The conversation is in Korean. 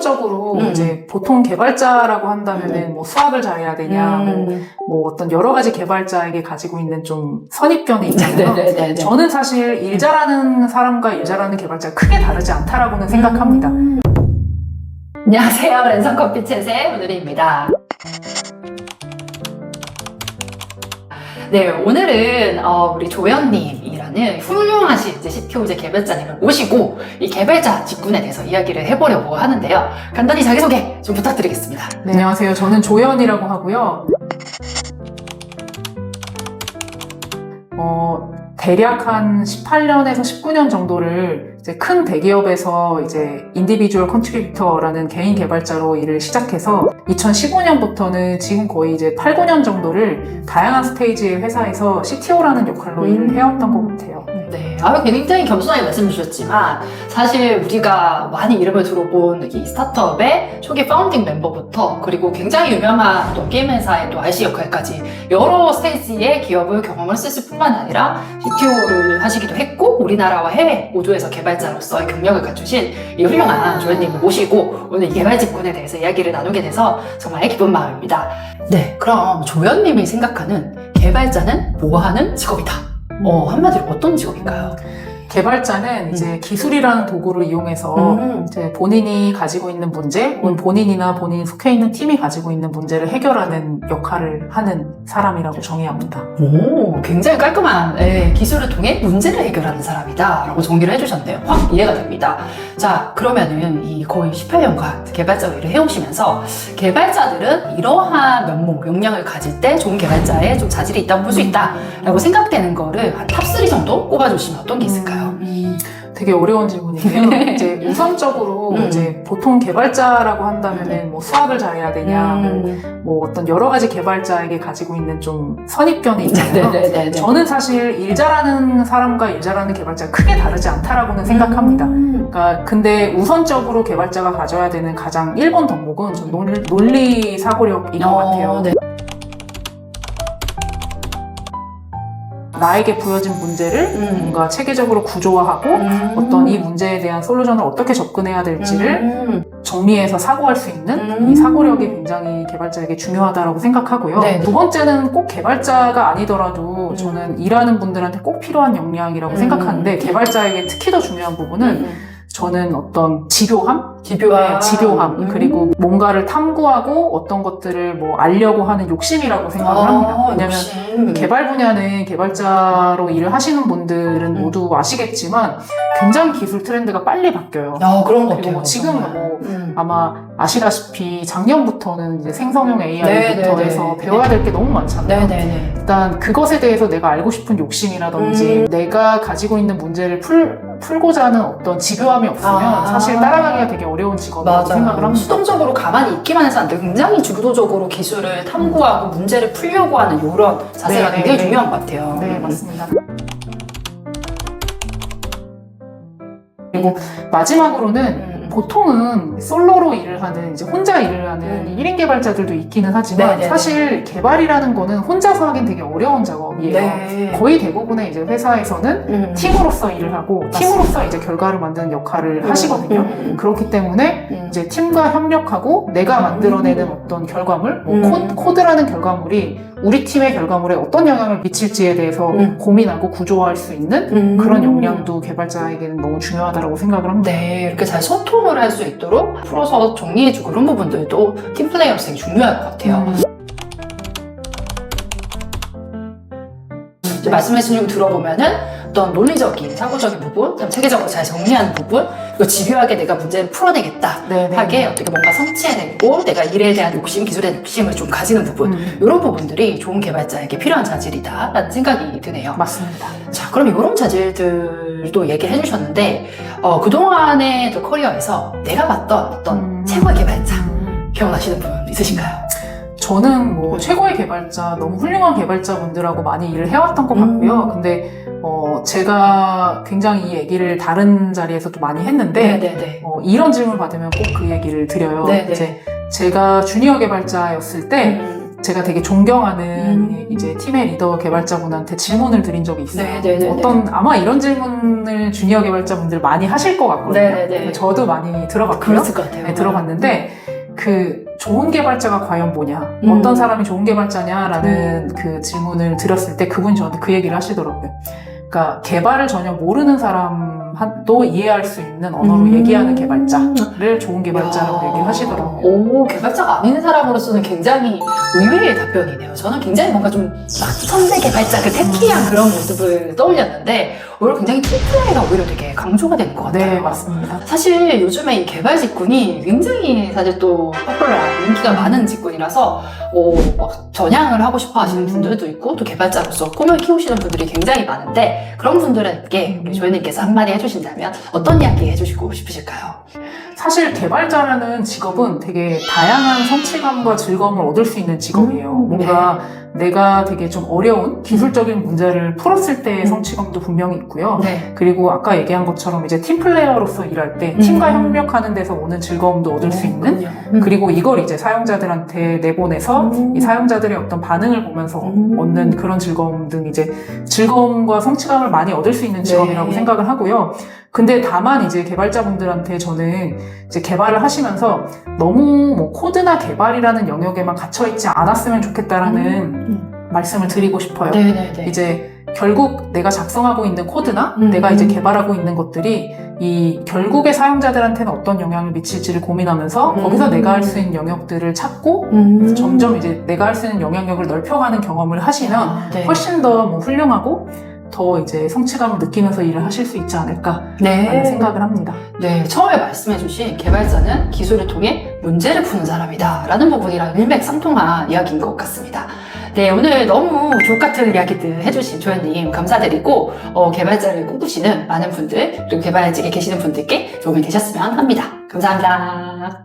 우선적으로 이제 보통 개발자라고 한다면은 뭐 수학을 잘해야 되냐, 뭐 어떤 여러 가지 개발자에게 가지고 있는 좀 선입견이 있잖아요. 네네네네. 저는 사실 일 잘하는 사람과 일 잘하는 개발자가 크게 다르지 않다라고는 생각합니다. 안녕하세요. 랜선커피챗의 문우리입니다. 네, 오늘은 우리 조연님이라는 훌륭하신 이제 CTO 개발자님을 모시고 이 개발자 직군에 대해서 이야기를 해보려고 하는데요. 간단히 자기소개 좀 부탁드리겠습니다. 네, 안녕하세요. 저는 조연이라고 하고요. 대략 한 18년에서 19년 정도를 이제 큰 대기업에서 이제 인디비주얼 컨트리뷰터라는 개인 개발자로 일을 시작해서 2015년부터는 지금 거의 이제 8, 9년 정도를 다양한 스테이지의 회사에서 CTO라는 역할로 일을 해왔던 것 같아요. 네, 굉장히 겸손하게 말씀 주셨지만 사실 우리가 많이 이름을 들어본 이 스타트업의 초기 파운딩 멤버부터 그리고 굉장히 유명한 또 게임 회사의 또 RC 역할까지 여러 스테이지의 기업을 경험을 쓰실 뿐만 아니라 CTO를 하시기도 했고 우리나라와 해외 모두에서 개발자로서의 경력을 갖추신 이 훌륭한 조연님을 모시고 오늘 이 개발 직군에 대해서 이야기를 나누게 돼서 정말 기쁜 마음입니다. 네, 그럼 조연님이 생각하는 개발자는 뭐 하는 직업이다. 한마디로 어떤 직업인가요? 개발자는 이제 기술이라는 도구를 이용해서 이제 본인이 가지고 있는 문제, 혹은 본인이나 본인이 속해 있는 팀이 가지고 있는 문제를 해결하는 역할을 하는 사람이라고 정의합니다. 오, 굉장히 깔끔한 기술을 통해 문제를 해결하는 사람이다 라고 정의를 해주셨네요. 확 이해가 됩니다. 자, 그러면은 이 거의 18년간 개발자 일을 해오시면서 개발자들은 이러한 면목, 역량을 가질 때 좋은 개발자의 좀 자질이 있다고 볼 수 있다 라고 생각되는 거를 한 탑3 정도 꼽아주시면 어떤 게 있을까요? 되게 어려운 질문이에요. 이제 우선적으로 이제 보통 개발자라고 한다면은 뭐 수학을 잘해야 되냐, 뭐 어떤 여러 가지 개발자에게 가지고 있는 좀 선입견이 있잖아요. 네네네. 저는 사실 일 잘하는 사람과 일 잘하는 개발자가 크게 다르지 않다라고는 생각합니다. 그러니까 근데 우선적으로 개발자가 가져야 되는 가장 1번 덕목은 좀 논리 사고력인 것 같아요. 네. 나에게 부여진 문제를 뭔가 체계적으로 구조화하고 어떤 이 문제에 대한 솔루션을 어떻게 접근해야 될지를 정리해서 사고할 수 있는 이 사고력이 굉장히 개발자에게 중요하다고 생각하고요. 네. 두 번째는 꼭 개발자가 아니더라도 저는 일하는 분들한테 꼭 필요한 역량이라고 생각하는데 개발자에게 특히 더 중요한 부분은 저는 어떤 집요함? 그리고 뭔가를 탐구하고 어떤 것들을 뭐 알려고 하는 욕심이라고 생각을 합니다. 왜냐면 개발 분야는 개발자로 일을 하시는 분들은 모두 아시겠지만 굉장히 기술 트렌드가 빨리 바뀌어요. 그런 것 그리고 같아요. 뭐 지금 뭐 아마 아시다시피 작년부터는 이제 생성형 AI부터 해서 배워야 될 게 너무 많잖아요. 네네네. 일단 그것에 대해서 내가 알고 싶은 욕심이라든지 내가 가지고 있는 문제를 풀고자 하는 어떤 집요함이 없으면 사실 따라가기가 되게 어려운 직업이라고 생각을 합니다. 수동적으로 가만히 있기만 해서 안 돼. 굉장히 주도적으로 기술을 탐구하고 문제를 풀려고 하는 이런 자세가 굉장히 중요한 것 같아요. 네, 맞습니다. 그리고 마지막으로는 보통은 솔로로 일을 하는, 이제 혼자 일을 하는 1인 개발자들도 있기는 하지만 사실 개발이라는 거는 혼자서 하긴 되게 어려운 작업이에요. 네. 거의 대부분의 이제 회사에서는 팀으로서 일을 하고 팀으로서 이제 결과를 만드는 역할을 하시거든요. 그렇기 때문에 이제 팀과 협력하고 내가 만들어내는 어떤 결과물, 코드라는 결과물이 우리 팀의 결과물에 어떤 영향을 미칠지에 대해서 고민하고 구조화할 수 있는 그런 역량도 개발자에게는 너무 중요하다고 생각을 합니다. 네, 이렇게 잘 소통을 할 수 있도록 풀어서 정리해주고 그런 부분들도 팀 플레이어로서 되게 중요할 것 같아요. 말씀해주신 거 들어보면은 어떤 논리적인, 사고적인 부분, 체계적으로 잘 정리하는 부분, 그리고 집요하게 내가 문제를 풀어내겠다 하게 어떻게 뭔가 성취해내고 내가 일에 대한 욕심, 기술에 대한 욕심을 좀 가지는 부분, 이런 부분들이 좋은 개발자에게 필요한 자질이다라는 생각이 드네요. 맞습니다. 자, 그럼 이런 자질들도 얘기를 해주셨는데 그동안의 커리어에서 내가 봤던 어떤 최고의 개발자 기억나시는 분 있으신가요? 저는 뭐 최고의 개발자, 너무 훌륭한 개발자분들하고 많이 일을 해왔던 것 같고요. 근데 제가 굉장히 이 얘기를 다른 자리에서도 많이 했는데 이런 질문을 받으면 꼭 그 얘기를 드려요. 이제 제가 주니어 개발자였을 때 제가 되게 존경하는 이제 팀의 리더 개발자분한테 질문을 드린 적이 있어요. 네네네. 아마 이런 질문을 주니어 개발자분들 많이 하실 것 같거든요. 네네네. 저도 많이 들어봤고요. 그랬을 것 같아요. 네, 들어봤는데 그 좋은 개발자가 과연 뭐냐, 어떤 사람이 좋은 개발자냐라는 그 질문을 드렸을 때 그분이 저한테 그 얘기를 하시더라고요. 그러니까 개발을 전혀 모르는 사람도 이해할 수 있는 언어로 얘기하는 개발자를 좋은 개발자라고 얘기를 하시더라고요. 오, 개발자가 아닌 사람으로서는 굉장히 의외의 답변이네요. 저는 굉장히 뭔가 좀 선대 개발자, 그 테키한 그런 모습을 떠올렸는데 오히려 굉장히 팀플레이가 오히려 되게 강조가 되는 것 같아요. 네, 맞습니다. 사실 요즘에 이 개발 직군이 굉장히 사실 또 포퓰러한 인기가 많은 직군이라서 막 전향을 하고 싶어 하시는 분들도 있고 또 개발자로서 꿈을 키우시는 분들이 굉장히 많은데 그런 분들에게 우리 조연님께서 한마디 해주신다면 어떤 이야기 해주시고 싶으실까요? 사실 개발자라는 직업은 되게 다양한 성취감과 즐거움을 얻을 수 있는 직업이에요. 뭔가 내가 되게 좀 어려운 기술적인 문제를 풀었을 때의 성취감도 분명히 있고요. 네. 그리고 아까 얘기한 것처럼 이제 팀플레이어로서 일할 때 팀과 협력하는 데서 오는 즐거움도 얻을 수 있는, 그리고 이걸 이제 사용자들한테 내보내서 이 사용자들의 어떤 반응을 보면서 얻는 그런 즐거움 등 이제 즐거움과 성취감을 많이 얻을 수 있는 직업이라고 생각을 하고요. 근데 다만 이제 개발자분들한테 저는 이제 개발을 하시면서 너무 뭐 코드나 개발이라는 영역에만 갇혀있지 않았으면 좋겠다라는 말씀을 드리고 싶어요. 네네네. 이제 결국 내가 작성하고 있는 코드나 내가 이제 개발하고 있는 것들이 이 결국의 사용자들한테는 어떤 영향을 미칠지를 고민하면서 거기서 내가 할 수 있는 영역들을 찾고 점점 이제 내가 할 수 있는 영향력을 넓혀가는 경험을 하시면 훨씬 더 뭐 훌륭하고 더 이제 성취감을 느끼면서 일을 하실 수 있지 않을까라는 생각을 합니다. 네, 처음에 말씀해주신 개발자는 기술을 통해 문제를 푸는 사람이다 라는 부분이랑 일맥상통한 이야기인 것 같습니다. 네, 오늘 너무 족 같은 이야기들 해주신 조연님 감사드리고 개발자를 꿈꾸시는 많은 분들 그리고 개발직에 계시는 분들께 도움이 되셨으면 합니다. 감사합니다.